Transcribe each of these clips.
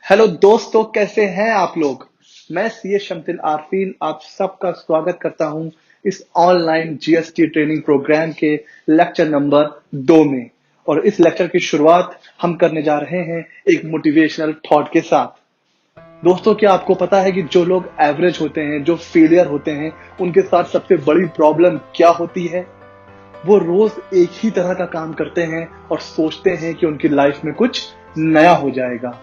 Hello दोस्तों, कैसे हैं आप लोग। मैं सीए शमतिल आरफीन आप सबका स्वागत करता हूं इस ऑनलाइन जीएसटी ट्रेनिंग प्रोग्राम के लेक्चर नंबर 2 में। और इस लेक्चर की शुरुआत हम करने जा रहे हैं एक मोटिवेशनल थॉट के साथ। दोस्तों, क्या आपको पता है कि जो लोग एवरेज होते हैं, जो फेलियर होते हैं, उनके साथ सबसे बड़ी प्रॉब्लम क्या होती है। वो रोज एक ही तरह का काम करते हैं और सोचते हैं कि उनकी लाइफ में कुछ नया हो जाएगा।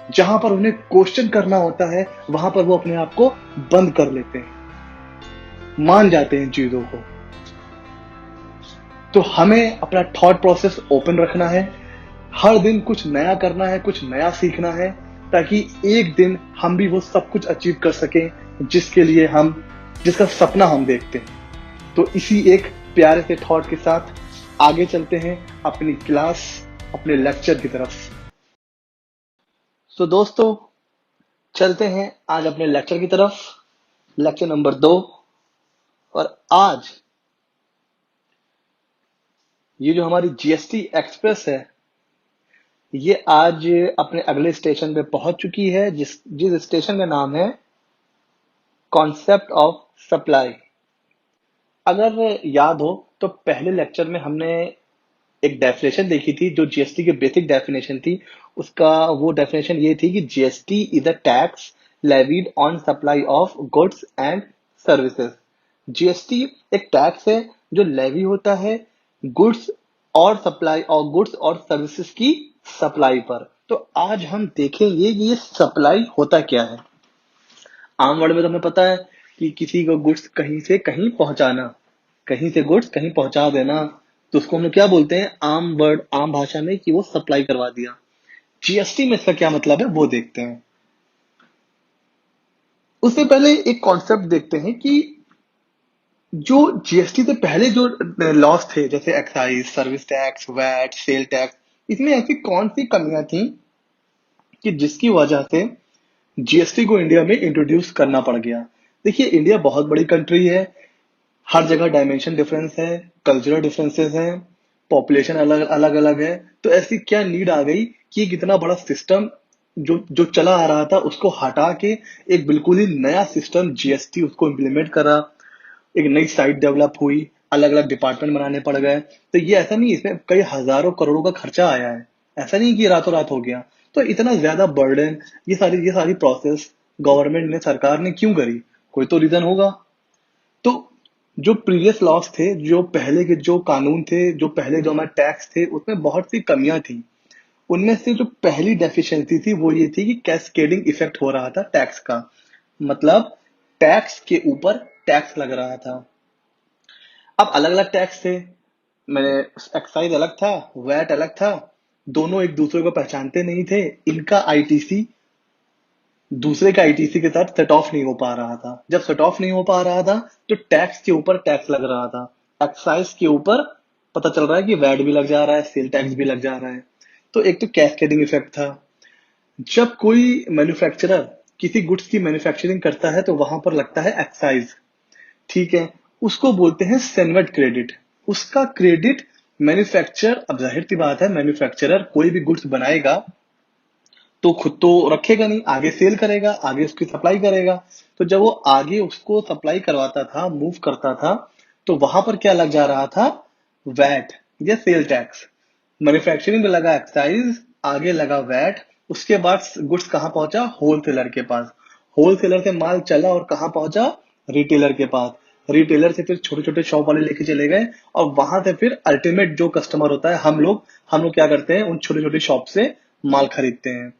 जहां पर उन्हें क्वेश्चन करना होता है, वहां पर वो अपने आप को बंद कर लेते हैं, मान जाते हैं इन चीजों को। तो हमें अपना थॉट प्रोसेस ओपन रखना है, हर दिन कुछ नया करना है, कुछ नया सीखना है, ताकि एक दिन हम भी वो सब कुछ अचीव कर सकें जिसका सपना हम देखते हैं। तो इसी एक प्यारे से थॉट के साथ आगे चलते हैं अपनी क्लास, अपने लेक्चर की तरफ। तो दोस्तों, चलते हैं आज अपने लेक्चर की तरफ, लेक्चर नंबर 2। और आज ये जो हमारी जीएसटी एक्सप्रेस है, ये आज अपने अगले स्टेशन पे पहुंच चुकी है, जिस जिस स्टेशन का नाम है कॉन्सेप्ट ऑफ सप्लाई। अगर याद हो तो पहले लेक्चर में हमने एक डेफिनेशन देखी थी जो जीएसटी की बेसिक डेफिनेशन थी। उसका वो डेफिनेशन ये थी कि GST is a tax levied on supply of goods and services. GST एक टैक्स है जो लेवी होता है गुड्स गुड्स और सर्विसेज की सप्लाई पर। तो आज हम देखेंगे कि ये सप्लाई होता क्या है। आम वर्ड में तो हमें पता है कि किसी को गुड्स कहीं से कहीं पहुंचाना, कहीं से गुड्स कहीं पहुंचा देना, तो उसको हम लोग क्या बोलते हैं आम वर्ड, आम भाषा में, कि वो सप्लाई करवा दिया। जीएसटी में इसका क्या मतलब है वो देखते हैं। उससे पहले एक कॉन्सेप्ट देखते हैं कि जो जीएसटी से पहले जो लॉस थे, जैसे excise, service tax, VAT, sale tax, इसमें ऐसी कौन सी कमियां थी कि जिसकी वजह से जीएसटी को इंडिया में इंट्रोड्यूस करना पड़ गया। देखिए, इंडिया बहुत बड़ी कंट्री है, हर जगह डायमेंशन डिफरेंस है, कल्चरल डिफरेंसेस हैं, पॉपुलेशन अलग अलग अलग है। तो ऐसी क्या नीड आ गई कि एक इतना बड़ा सिस्टम जो जो चला आ रहा था उसको हटा के एक बिल्कुल ही नया सिस्टम जीएसटी उसको इम्प्लीमेंट करा। एक नई साइट डेवलप हुई, अलग अलग डिपार्टमेंट बनाने पड़ गए। तो ये ऐसा नहीं, इसमें कई हजारों करोड़ों का खर्चा आया है, ऐसा नहीं कि रातों रात हो गया। तो इतना ज्यादा बर्डन, ये सारी प्रोसेस गवर्नमेंट ने, सरकार ने क्यों करी? कोई तो रीजन होगा। तो जो प्रीवियस लॉस थे, जो पहले के जो कानून थे, जो पहले जो हमारे टैक्स थे, उसमें बहुत सी कमियां थी। उनमें से जो पहली डेफिशिएंसी थी वो ये थी कि कैस्केडिंग इफेक्ट हो रहा था टैक्स का। मतलब टैक्स के ऊपर टैक्स लग रहा था। अब अलग अलग टैक्स थे, मैंने एक्साइज अलग था, वैट अलग था, दोनों एक दूसरे को पहचानते नहीं थे। इनका आईटीसी दूसरे के आईटीसी के साथ सेट ऑफ नहीं हो पा रहा था। जब सेट ऑफ नहीं हो पा रहा था तो टैक्स के ऊपर टैक्स लग रहा था, एक्साइज के ऊपर पता चल रहा है कि वैट भी लग जा रहा है, सेल टैक्स भी लग जा रहा है। तो एक तो कैस्केडिंग इफेक्ट था। जब कोई मैन्युफैक्चरर किसी गुड्स की मैन्युफैक्चरिंग करता है तो वहां पर लगता है एक्साइज, ठीक है, उसको बोलते हैं सेनवेट क्रेडिट। उसका क्रेडिट मैन्युफैक्चरर, अब जाहिर सी बात है, मैन्युफैक्चरर कोई भी गुड्स बनाएगा तो खुद तो रखेगा नहीं, आगे सेल करेगा, आगे उसकी सप्लाई करेगा। तो जब वो आगे उसको सप्लाई करवाता था, मूव करता था, तो वहां पर क्या लग जा रहा था? वैट या सेल टैक्स। मैन्युफैक्चरिंग में लगा एक्साइज, आगे लगा वैट। उसके बाद गुड्स कहाँ पहुंचा? होलसेलर के पास। होलसेलर से माल चला और कहाँ पहुंचा? रिटेलर के पास। रिटेलर से फिर छोटे छोटे शॉप वाले लेके चले गए, और वहां से फिर अल्टीमेट जो कस्टमर होता है, हम लोग क्या करते हैं? उन छोटे छोटे शॉप से माल खरीदते हैं।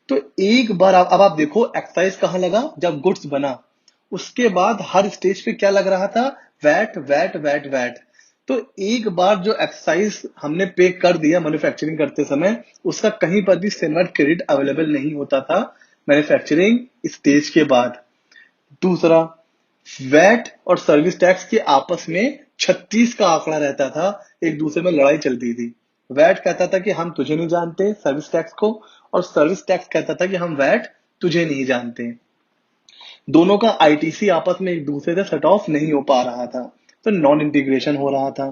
तो एक बार अब आप देखो, एक्साइज कहाँ लगा? जब गुड्स बना। उसके बाद हर स्टेज पे क्या लग रहा था? VAT VAT VAT VAT. तो एक बार जो एक्साइज हमने पे कर दिया मैन्युफैक्चरिंग करते समय, उसका कहीं पर भी सेमर क्रेडिट अवेलेबल नहीं होता था मैन्युफैक्चरिंग स्टेज के बाद। दूसरा, वैट और सर्विस टैक्स के आपस में 36 का आंकड़ा रहता था, एक दूसरे में लड़ाई चलती थी। वैट कहता था कि हम तुझे नहीं जानते सर्विस टैक्स को, और सर्विस टैक्स कहता था कि हम वैट तुझे नहीं जानते। दोनों का आईटीसी आपस में एक दूसरे से सेट ऑफ नहीं हो पा रहा था, तो नॉन इंटीग्रेशन हो रहा था।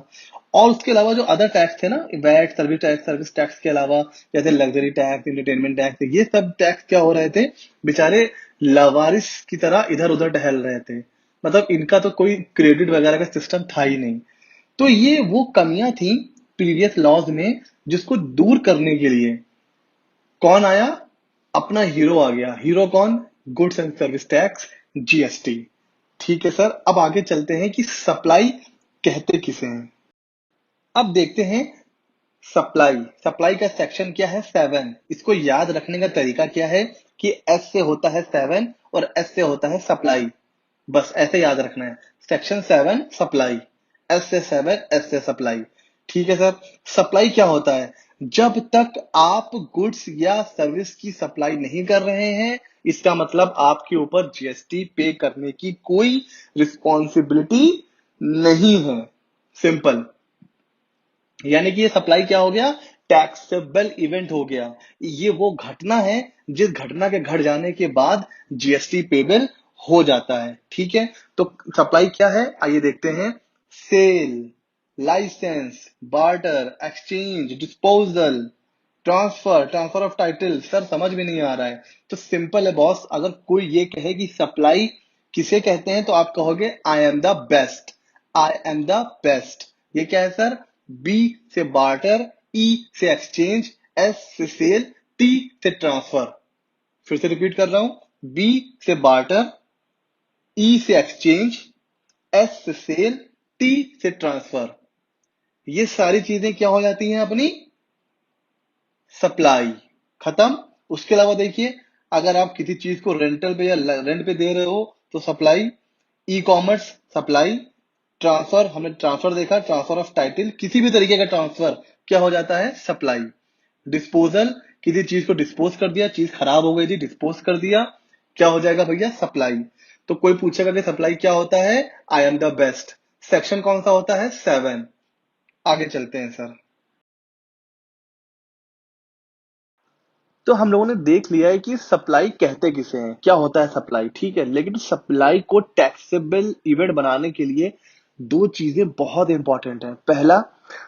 और उसके अलावा जो अदर टैक्स थे ना, वैट, सर्विस टैक्स के अलावा जैसे लग्जरी टैक्स, एंटरटेनमेंट टैक्स, ये सब टैक्स क्या हो रहे थे, बेचारे लावारिस की तरह इधर उधर टहल रहे थे। मतलब इनका तो कोई क्रेडिट वगैरह का सिस्टम था ही नहीं। तो ये वो कमियां थी प्रीवियस लॉज में, जिसको दूर करने के लिए कौन आया, अपना हीरो आ गया। हीरो कौन? Goods and service tax, GST. ठीक है सर, अब आगे चलते हैं कि सप्लाई कहते किसे हैं। अब देखते हैं सप्लाई। सप्लाई का सेक्शन क्या है? 7। इसको याद रखने का तरीका क्या है कि एस से होता है 7 और एस से होता है सप्लाई। बस ऐसे याद रखना है। सेक्शन 7 सप्लाई, एस से 7, एस से सप्लाई। ठीक है सर। सप्लाई क्या होता है? जब तक आप गुड्स या सर्विस की सप्लाई नहीं कर रहे हैं, इसका मतलब आपके ऊपर जीएसटी पे करने की कोई रिस्पॉन्सिबिलिटी नहीं है। सिंपल। यानी कि ये सप्लाई क्या हो गया? टैक्सेबल इवेंट हो गया। ये वो घटना है जिस घटना के घट जाने के बाद जीएसटी पेबल हो जाता है। ठीक है। तो सप्लाई क्या है, आइए देखते हैं। Sale, license, barter, exchange, disposal, transfer of title. Sir समझ में नहीं आ रहा है तो सिंपल है बॉस। अगर कोई ये कहे कि सप्लाई किसे कहते हैं तो आप कहोगे I am the best. I am the best. ये क्या है सर? बी से बार्टर, ई से एक्सचेंज, एस से सेल, टी से ट्रांसफर। फिर से रिपीट कर रहा हूं। बी से बार्टर, ई से एक्सचेंज, एस से सेल, टी से ट्रांसफर। ये सारी चीजें क्या हो जाती हैं अपनी? सप्लाई। खत्म। उसके अलावा देखिए, अगर आप किसी चीज को रेंटल पे या रेंट पे दे रहे हो तो supply. E commerce supply. Transfer, हमने ट्रांसफर देखा, ट्रांसफर ऑफ टाइटल, किसी भी तरीके का ट्रांसफर क्या हो जाता है? सप्लाई। डिस्पोजल, किसी चीज को डिस्पोज कर दिया, चीज खराब हो गई थी, डिस्पोज कर दिया, क्या हो जाएगा भैया? सप्लाई। तो कोई पूछेगा कि सप्लाई क्या होता है? I am the best. Section कौन सा होता है? 7। आगे चलते हैं सर। तो हम लोगों ने देख लिया है कि सप्लाई कहते किसे हैं, क्या होता है सप्लाई, ठीक है। लेकिन सप्लाई को टैक्सेबल इवेंट बनाने के लिए दो चीजें बहुत इंपॉर्टेंट है। पहला,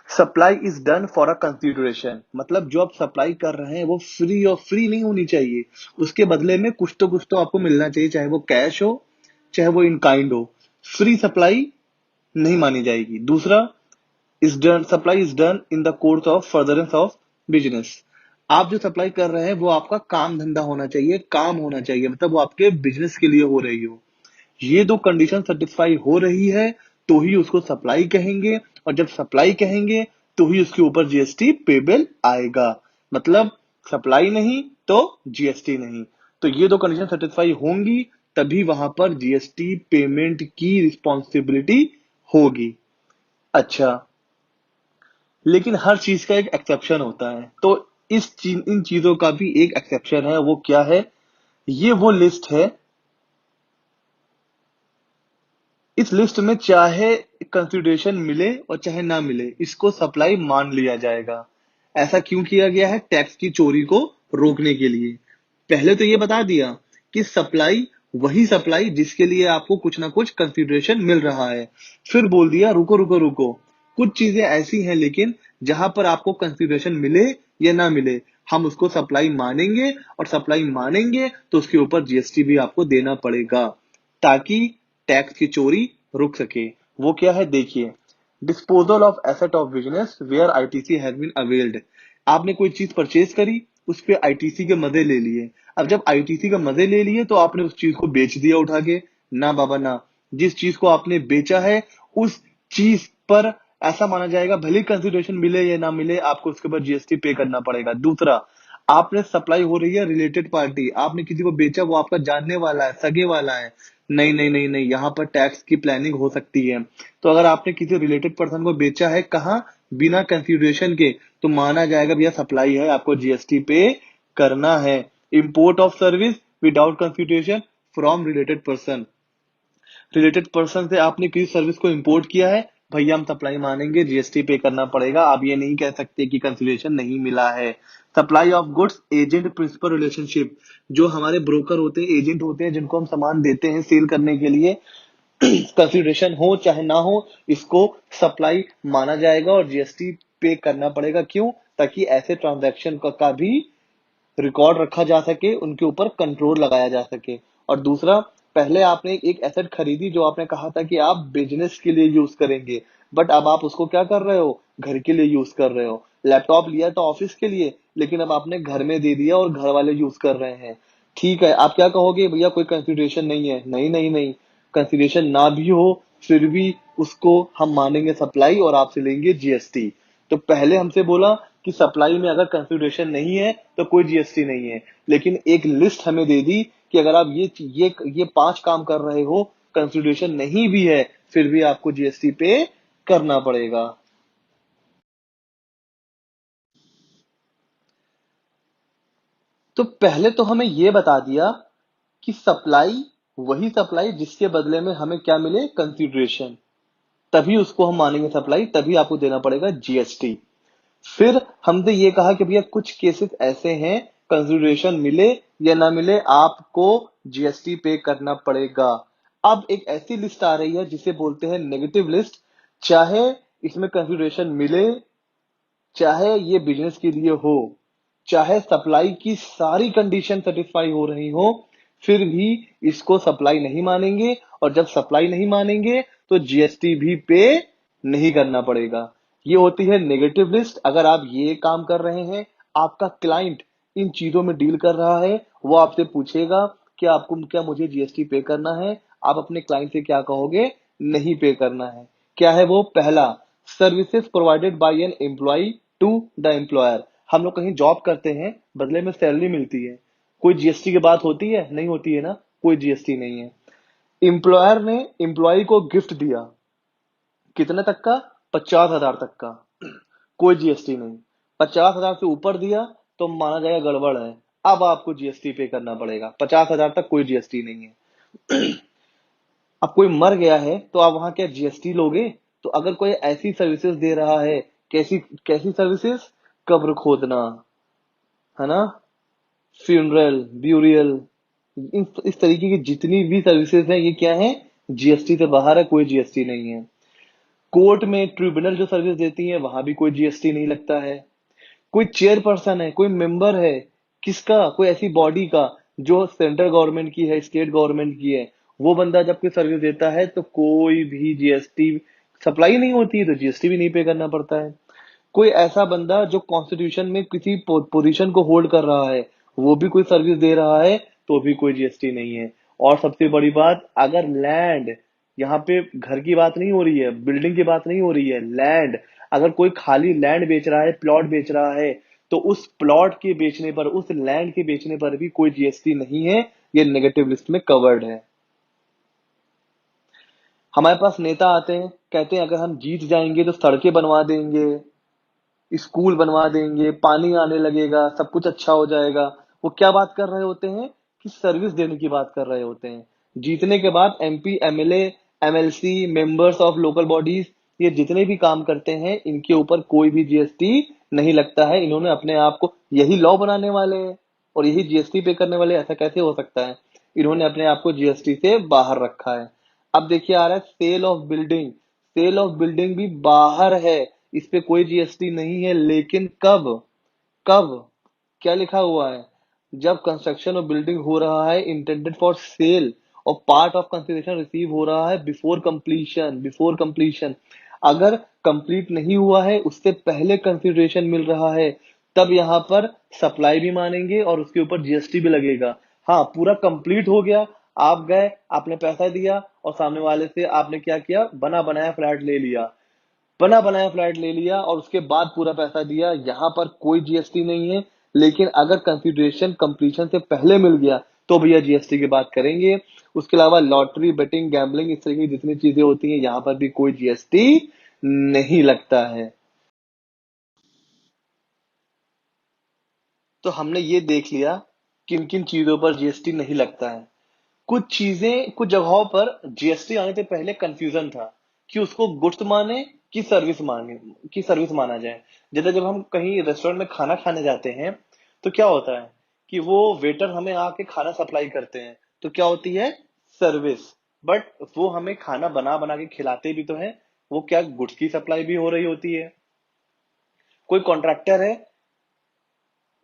supply is done for a consideration. मतलब जो आप सप्लाई कर रहे हैं वो फ्री और फ्री नहीं होनी चाहिए, उसके बदले में कुछ तो आपको मिलना चाहिए, चाहे वो कैश हो चाहे वो इन काइंड हो। फ्री सप्लाई नहीं मानी जाएगी। दूसरा, is done supply is done in the course of furtherance of business. आप जो सप्लाई कर रहे हैं वो आपका काम धंधा होना चाहिए, काम होना चाहिए, मतलब वो आपके बिजनेस के लिए हो रही हो। ये दो कंडीशन सेटिस्फाई हो रही है तो ही उसको सप्लाई कहेंगे, और जब सप्लाई कहेंगे तो ही उसके ऊपर जीएसटी पेबल आएगा। मतलब सप्लाई नहीं तो जीएसटी नहीं। तो ये दो कंडीशन सेटिस्फाई होंगी तभी वहां पर जीएसटी पेमेंट की रिस्पॉन्सिबिलिटी होगी। अच्छा, लेकिन हर चीज का एक एक्सेप्शन होता है। तो इन चीजों का भी एक एक्सेप्शन है। वो क्या है? ये वो लिस्ट है, इस लिस्ट में चाहे कंसिडरेशन मिले और चाहे ना मिले, इसको सप्लाई मान लिया जाएगा। ऐसा क्यों किया गया है? टैक्स की चोरी को रोकने के लिए। पहले तो ये बता दिया कि सप्लाई वही सप्लाई जिसके लिए आपको कुछ ना कुछ कंसिडरेशन मिल रहा है। फिर बोल दिया रुको रुको रुको, कुछ चीजें ऐसी हैं लेकिन जहां पर आपको कंसिडरेशन मिले या ना मिले, हम उसको सप्लाई मानेंगे, और सप्लाई मानेंगे तो उसके ऊपर जीएसटी भी आपको देना पड़ेगा, ताकि टैक्स की चोरी रुक सके। वो क्या है देखिए। Disposal of asset of business where ITC has been availed. आपने कोई चीज परचेज करी, उस पे आईटीसी के मजे ले लिए। अब जब आईटीसी के मजे ले लिए तो आपने उस चीज को बेच दिया उठा के। ना बाबा ना। जिस चीज को आपने बेचा है उस चीज पर ऐसा माना जाएगा, भले कंसिडरेशन मिले या ना मिले, आपको उसके ऊपर जीएसटी पे करना पड़ेगा। दूसरा, आपने सप्लाई हो रही है रिलेटेड पार्टी, आपने किसी को बेचा, वो आपका जानने वाला है, सगे वाला है, नहीं नहीं नहीं नहीं, यहाँ पर टैक्स की प्लानिंग हो सकती है। तो अगर आपने किसी रिलेटेड पर्सन को बेचा है कहाँ, बिना कंसिडरेशन के, तो माना जाएगा भैया सप्लाई है, आपको जीएसटी पे करना है। Import of service without consideration from related person. Related person से आपने किसी सर्विस को इंपोर्ट किया है, भैया हम सप्लाई मानेंगे, जीएसटी पे करना पड़ेगा। आप ये नहीं कह सकते कि कंसिडरेशन नहीं मिला है। Supply of goods agent principal relationship. जो हमारे ब्रोकर होते हैं, एजेंट होते हैं, जिनको हम सामान देते हैं सेल करने के लिए, कंसिडरेशन हो चाहे ना हो, इसको सप्लाई माना जाएगा और जीएसटी पे करना पड़ेगा। क्यों? ताकि ऐसे ट्रांजैक्शन का भी रिकॉर्ड रखा जा सके, उनके ऊपर कंट्रोल लगाया जा सके। और दूसरा, पहले आपने एक एसेट खरीदी जो आपने कहा था कि आप बिजनेस के लिए यूज करेंगे, बट अब आप उसको क्या कर रहे हो, घर के लिए यूज कर रहे हो। लैपटॉप लिया तो ऑफिस के लिए, लेकिन अब आपने घर में दे दिया और घर वाले यूज कर रहे हैं। ठीक है, आप क्या कहोगे, भैया कोई कंसिडरेशन नहीं है। नहीं नहीं नहीं, कंसिडरेशन ना भी हो, फिर भी उसको हम मानेंगे सप्लाई और आपसे लेंगे जीएसटी। तो पहले हमसे बोला कि सप्लाई में अगर कंसिडरेशन नहीं है तो कोई जीएसटी नहीं है, लेकिन एक लिस्ट हमें दे दी कि अगर आप ये 5 काम कर रहे हो, कंसिडरेशन नहीं भी है, फिर भी आपको जीएसटी पे करना पड़ेगा। तो पहले तो हमें ये बता दिया कि सप्लाई वही सप्लाई जिसके बदले में हमें क्या मिले, कंसिडरेशन, तभी उसको हम मानेंगे सप्लाई, तभी आपको देना पड़ेगा जीएसटी। फिर हमने ये कहा कि भैया कुछ केसेस ऐसे हैं, कंसिडरेशन मिले या ना मिले आपको जीएसटी पे करना पड़ेगा। अब एक ऐसी लिस्ट आ रही है जिसे बोलते हैं नेगेटिव लिस्ट। चाहे इसमें कंसिडरेशन मिले, चाहे ये बिजनेस के लिए हो, चाहे सप्लाई की सारी कंडीशन सेटिस्फाई हो रही हो, फिर भी इसको सप्लाई नहीं मानेंगे। और जब सप्लाई नहीं मानेंगे तो जीएसटी भी पे नहीं करना पड़ेगा। ये होती है नेगेटिव लिस्ट। अगर आप ये काम कर रहे हैं, आपका क्लाइंट इन चीजों में डील कर रहा है, वो आपसे पूछेगा कि आपको क्या मुझे जीएसटी पे करना है, आप अपने क्लाइंट से क्या कहोगे, नहीं पे करना है। क्या है वो? पहला, services provided by an employee to the employer. हम लोग कहीं जॉब करते हैं, बदले में सैलरी मिलती है, कोई जीएसटी की बात होती है? नहीं होती है ना, कोई जीएसटी नहीं है। एम्प्लॉयर ने एम्प्लॉय को गिफ्ट दिया, कितने तक का? 50,000 तक का, कोई जीएसटी नहीं। 50,000 से ऊपर दिया तो माना जाएगा गड़बड़ है, अब आपको जीएसटी पे करना पड़ेगा। 50,000 तक कोई जीएसटी नहीं है। अब कोई मर गया है तो आप वहां क्या जीएसटी लोगे? तो अगर कोई ऐसी सर्विसेज दे रहा है, कैसी कैसी सर्विसेज, कब्र खोदना, है ना, फ्यूनरल, ब्यूरियल, इस तरीके की जितनी भी सर्विसेज है, ये क्या है, जीएसटी से बाहर है, कोई जीएसटी नहीं है। कोर्ट में ट्रिब्यूनल जो सर्विस देती है, वहां भी कोई जीएसटी नहीं लगता है। कोई चेयरपर्सन है, कोई मेंबर है, किसका, कोई ऐसी बॉडी का जो सेंट्रल गवर्नमेंट की है, स्टेट गवर्नमेंट की है, वो बंदा जब कोई सर्विस देता है तो कोई भी जीएसटी, सप्लाई नहीं होती है तो जीएसटी भी नहीं पे करना पड़ता है। कोई ऐसा बंदा जो कॉन्स्टिट्यूशन में किसी पोजीशन को होल्ड कर रहा है, वो भी कोई सर्विस दे रहा है, तो भी कोई जीएसटी नहीं है। और सबसे बड़ी बात, अगर लैंड, यहाँ पे घर की बात नहीं हो रही है, बिल्डिंग की बात नहीं हो रही है, लैंड, अगर कोई खाली लैंड बेच रहा है, प्लॉट बेच रहा है, तो उस प्लॉट के बेचने पर, उस लैंड के बेचने पर भी कोई जीएसटी नहीं है। ये नेगेटिव लिस्ट में कवर्ड है। हमारे पास नेता आते हैं, कहते हैं अगर हम जीत जाएंगे तो सड़कें बनवा देंगे, स्कूल बनवा देंगे, पानी आने लगेगा, सब कुछ अच्छा हो जाएगा। वो क्या बात कर रहे होते हैं, कि सर्विस देने की बात कर रहे होते हैं। जीतने के बाद MP, MLA, MLC, members of local bodies, ये जितने भी काम करते हैं, इनके ऊपर कोई भी जीएसटी नहीं लगता है। इन्होंने अपने आप को, यही लॉ बनाने वाले हैं और यही जीएसटी पे करने वाले, ऐसा कैसे हो सकता है? इन्होंने अपने आप को जीएसटी से बाहर रखा है। अब देखिए आ रहा है sale of building. Sale of building भी बाहर है, इस पे कोई जीएसटी नहीं है। लेकिन कब? कब? क्या लिखा हुआ है? जब कंस्ट्रक्शन और बिल्डिंग हो रहा है, इंटेंडेड फॉर सेल, और पार्ट ऑफ कंसिडरेशन रिसीव हो रहा है बिफोर कंप्लीशन, बिफोर कंप्लीशन। अगर कंप्लीट नहीं हुआ है, उससे पहले कंसिडरेशन मिल रहा है, तब यहाँ पर सप्लाई भी मानेंगे और उसके ऊपर जीएसटी भी लगेगा। हाँ, पूरा कंप्लीट हो गया, आप गए, आपने पैसा दिया और सामने वाले से आपने क्या किया, बना बनाया फ्लैट ले लिया, बना बनाया फ्लैट ले लिया और उसके बाद पूरा पैसा दिया, यहाँ पर कोई जीएसटी नहीं है। लेकिन अगर कंसिडरेशन कंप्लीशन से पहले मिल गया तो भैया जीएसटी की बात करेंगे। उसके अलावा लॉटरी, बेटिंग, गैम्बलिंग, इस तरह की जितनी चीजें होती हैं, यहाँ पर भी कोई जीएसटी नहीं लगता है। तो हमने ये देख लिया किन किन चीजों पर जीएसटी नहीं लगता है। कुछ चीजें, कुछ जगहों पर जीएसटी आने से पहले कंफ्यूजन था कि उसको गुड्स माने कि सर्विस माने, कि सर्विस माना जाए। जैसे जब हम कहीं रेस्टोरेंट में खाना खाने जाते हैं, तो क्या होता है कि वो वेटर हमें आके खाना सप्लाई करते हैं, तो क्या होती है, सर्विस। बट वो हमें खाना बना बना के खिलाते भी तो है। वो क्या गुड्स की सप्लाई भी हो रही होती है। कोई कॉन्ट्रैक्टर है,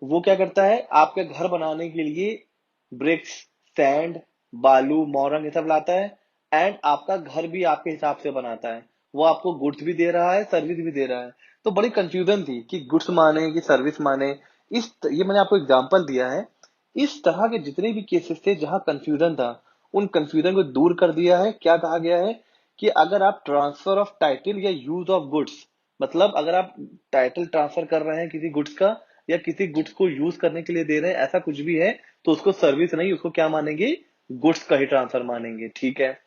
वो क्या करता है, आपके घर बनाने के लिए ब्रिक्स, सैंड, बालू, मोरंग ये सब लाता है, एंड आपका घर भी आपके हिसाब से बनाता है। वो आपको गुड्स भी दे रहा है, सर्विस भी दे रहा है। तो बड़ी कंफ्यूजन थी कि गुड्स माने कि सर्विस माने। ये मैंने आपको एग्जांपल दिया है। इस तरह के जितने भी केसेस थे जहां कंफ्यूजन था, उन कंफ्यूजन को दूर कर दिया है। क्या कहा गया है कि अगर आप ट्रांसफर ऑफ टाइटल या यूज ऑफ गुड्स, मतलब अगर आप टाइटल ट्रांसफर कर रहे हैं किसी गुड्स का, या किसी गुड्स को यूज करने के लिए दे रहे हैं, ऐसा कुछ भी है, तो उसको सर्विस नहीं, उसको क्या मानेंगे, गुड्स का ही ट्रांसफर मानेंगे। ठीक है।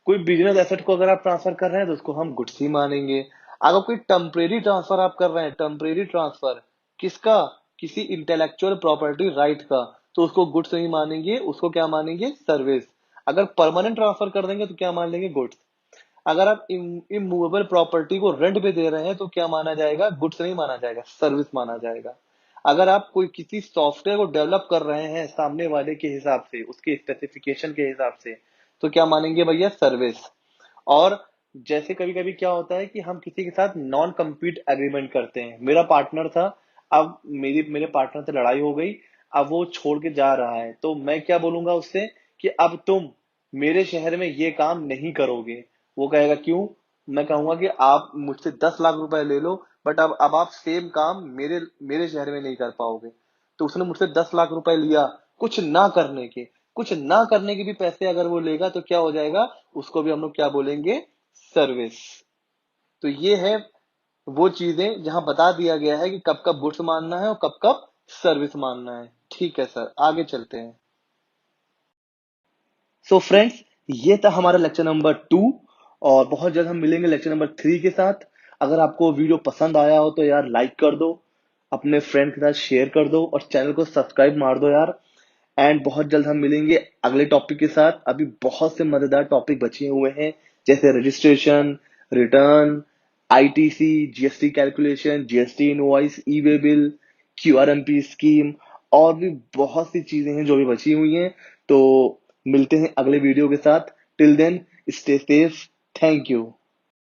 कोई बिजनेस एसेट को अगर आप ट्रांसफर कर रहे हैं तो उसको हम गुड्स ही मानेंगे। अगर कोई टेम्परेरी ट्रांसफर आप कर रहे हैं, टेम्परेरी ट्रांसफर किसका, किसी इंटेलेक्चुअल प्रॉपर्टी राइट का, तो उसको गुड्स नहीं मानेंगे, उसको क्या मानेंगे, सर्विस। अगर परमानेंट ट्रांसफर कर देंगे तो क्या मान लेंगे, गुड्स। अगर आप इमूवेबल प्रॉपर्टी को रेंट पे दे रहे हैं तो क्या माना जाएगा, गुड्स नहीं माना जाएगा, सर्विस माना जाएगा। अगर आप कोई किसी सॉफ्टवेयर को डेवलप कर रहे हैं सामने वाले के हिसाब से, उसके स्पेसिफिकेशन के हिसाब से, तो क्या मानेंगे भैया, सर्विस। और जैसे कभी कभी क्या होता है कि हम किसी के साथ नॉन कम्पीट एग्रीमेंट करते हैं। मेरा पार्टनर था, अब मेरे पार्टनर से लड़ाई हो गई, अब वो छोड़ के जा रहा है, तो मैं क्या बोलूंगा उससे कि अब तुम मेरे शहर में ये काम नहीं करोगे। वो कहेगा क्यों। मैं कहूंगा कि आप मुझसे 10 लाख रुपए ले लो, बट अब आप सेम काम मेरे मेरे शहर में नहीं कर पाओगे। तो उसने मुझसे 10 लाख रुपए लिया, कुछ ना करने के, कुछ ना करने के भी पैसे अगर वो लेगा तो क्या हो जाएगा, उसको भी हम लोग क्या बोलेंगे, सर्विस। तो ये है वो चीजें जहां बता दिया गया है कि कब कब गुड्स मानना है और कब कब सर्विस मानना है। ठीक है सर, आगे चलते हैं। सो फ्रेंड्स, ये था हमारा लेक्चर नंबर 2, और बहुत जल्द हम मिलेंगे लेक्चर नंबर 3 के साथ। अगर आपको वीडियो पसंद आया हो तो यार लाइक कर दो, अपने फ्रेंड के साथ शेयर कर दो, और चैनल को सब्सक्राइब मार दो यार। एंड बहुत जल्द हम मिलेंगे अगले टॉपिक के साथ। अभी बहुत से मजेदार टॉपिक बचे हुए हैं, जैसे registration, return, ITC, GST calculation, GST invoice, e way bill, QRMP scheme, और भी बहुत सी चीजें हैं जो भी बची हुई हैं। तो मिलते हैं अगले वीडियो के साथ। Till then, stay safe. Thank you.